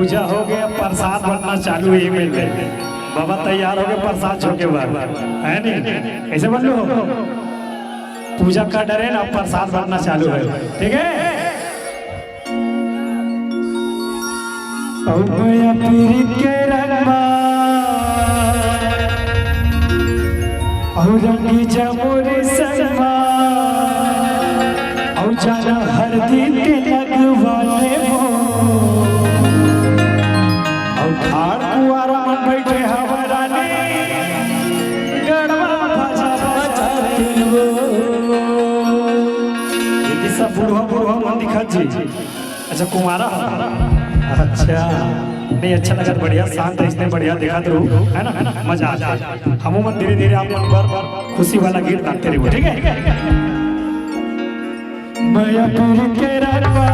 पूजा हो गया, प्रसाद बनना चालू है मिलते। बाबा तैयार हो गए प्रसाद छोके बाद है नहीं, ऐसे बोल लो। पूजा का डर है ना, प्रसाद बनना चालू है, ठीक है। के रंगवा और रंगी जमुरी संगवा और जाना हरदी के लगवाने हो और खाड़ कुआरा मन बैठे हवरानी गड़वा बजा बजाते हो। ये सब बुढ़वा बुढ़वा मन दिखा जी। अच्छा कुमारा, अच्छा नहीं अच्छा लगा, बढ़िया शांत इसने बढ़िया देखा तो है ना, मजा आ जाए। हम मन धीरे धीरे आप मन पर खुशी वाला गीत गाते रहो, ठीक है। मायापुर के रंगवा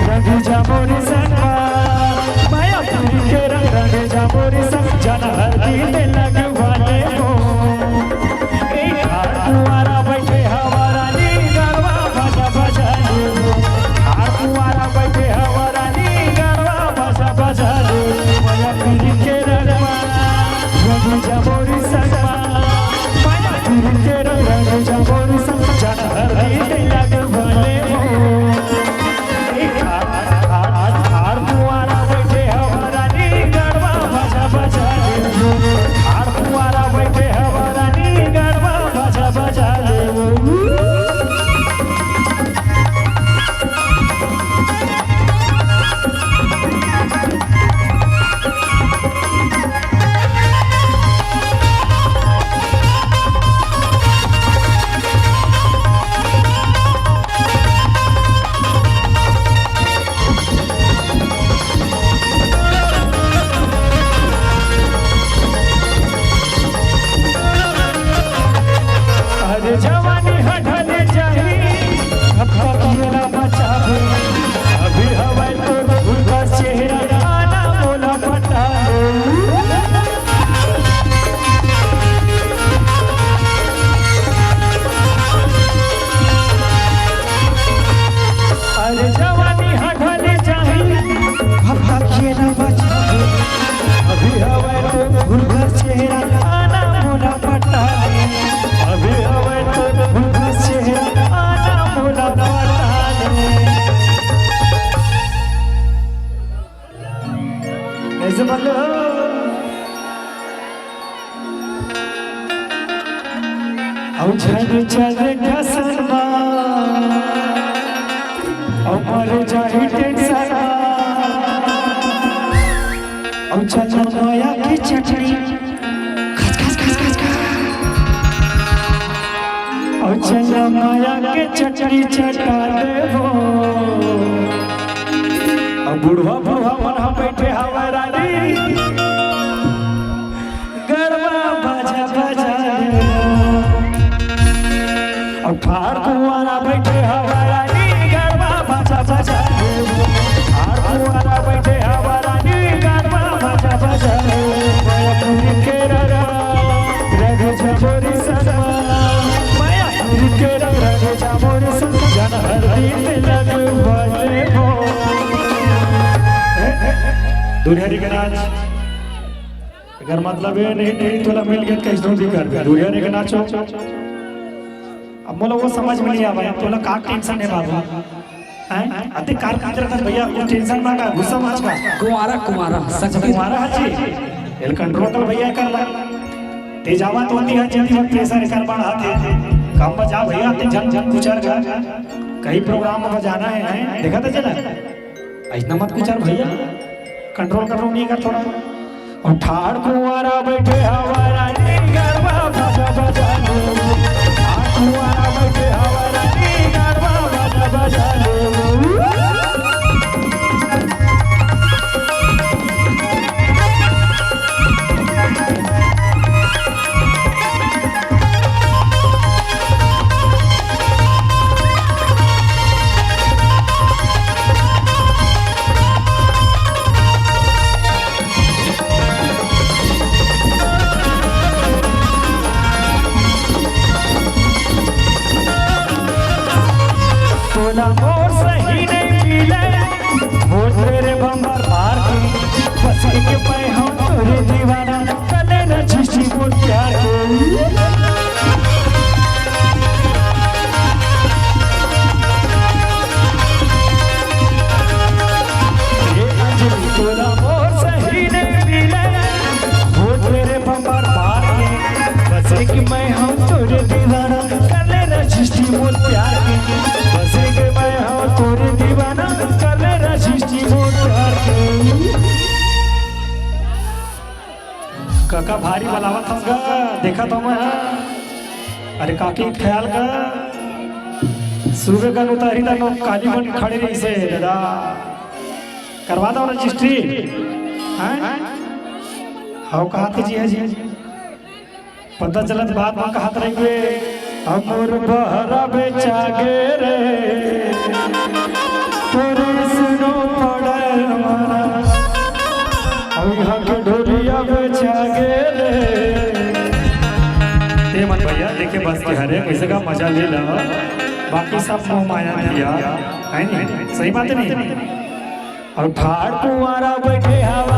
रंग जामुरी संगवा, मायापुर के रंग जामुरी संग जाना हरदी पे लगवाने हो। कुआरा बैठे हवारानी गरबा बजा बजा लो, कुआरा बैठे हवारानी गरबा बजा बजा लो। मायापुर के रंगवा रंग जामुरी संगवा, मायापुर के रंग जामुरी संग जाना हरदी पे लगवाने हो। जवानी हटल जाही मेरा बचावे, अभी हवाई तो उनका चेहरा गाना बोला पटा। अरे जवानी हटल जाही मेरा बचावे, अभी हवाई तो उनका चेहरा गाना बोला पटा। अभी हवाई तो उनका चेहरा गाना बोला पटा। ऐसे बोलो औ छन चले कसमा औ मर जाही टेंशन औ चलो माया की चटनी और चला माया के चटनी चटा देवो। और बुढ़वा बुढ़वा मन हम बैठे हवारानी गरबा बजा बजा और ठाड़ कुआरा बैठे हवारानी गरबा बजा बजा, ठाड़ कुआरा बैठे हवारानी गरबा बजा बजा। मायापुर के रंग जमुरी संगवा, के रंग जामुरी संग जाना हरदी पे लगवाने हो। दुनिया के नाच अगर मतलब ये नहीं तोला मिल गया कैसे भी कर दुनिया के नाचो। अब बोलो वो समझ में नहीं आ भाई, तोला का टेंशन है बाबू हैं? अति कार काजर कर भैया वो टेंशन ना का गुस्सा मत का। कुमारा कुमारा सच कुमारा हची एल कंट्रोल कर भैया कर ला तेजावा तो होती है जल्दी वक्त प्रेशर कर बढ़ाते कम बजा भैया ते जन जन कुचर जा कहीं प्रोग्राम में बजाना है देखा तो चला इतना मत कुचर भैया कंट्रोल कर लो नहीं कर थोड़ा। और ठाड़ कुआरा बैठे हवारानी गरबा बजा बजा लो, ठाड़ कुआरा बैठे हवारानी गरबा बजा बजा लो। काका भारी बलावत हम गा देखा तो मैं अरे काकी ख्याल का सुबह का उतारी था लोग काली बन खड़े रही से दादा करवा दो रजिस्ट्री हाँ कहा थे जी है जी पता चलत बात में कहा रहिए हमर बहरा बेचा गे रे तोरे सुनो पड़ल मारा के ढोलिया बेचा गे रे ते मन भैया देखे बस के हरे कैसे का मजा ले ला बाकी सब मोह माया दिया है नहीं सही बात नहीं और ठाड़ कुंवारा बैठे हवा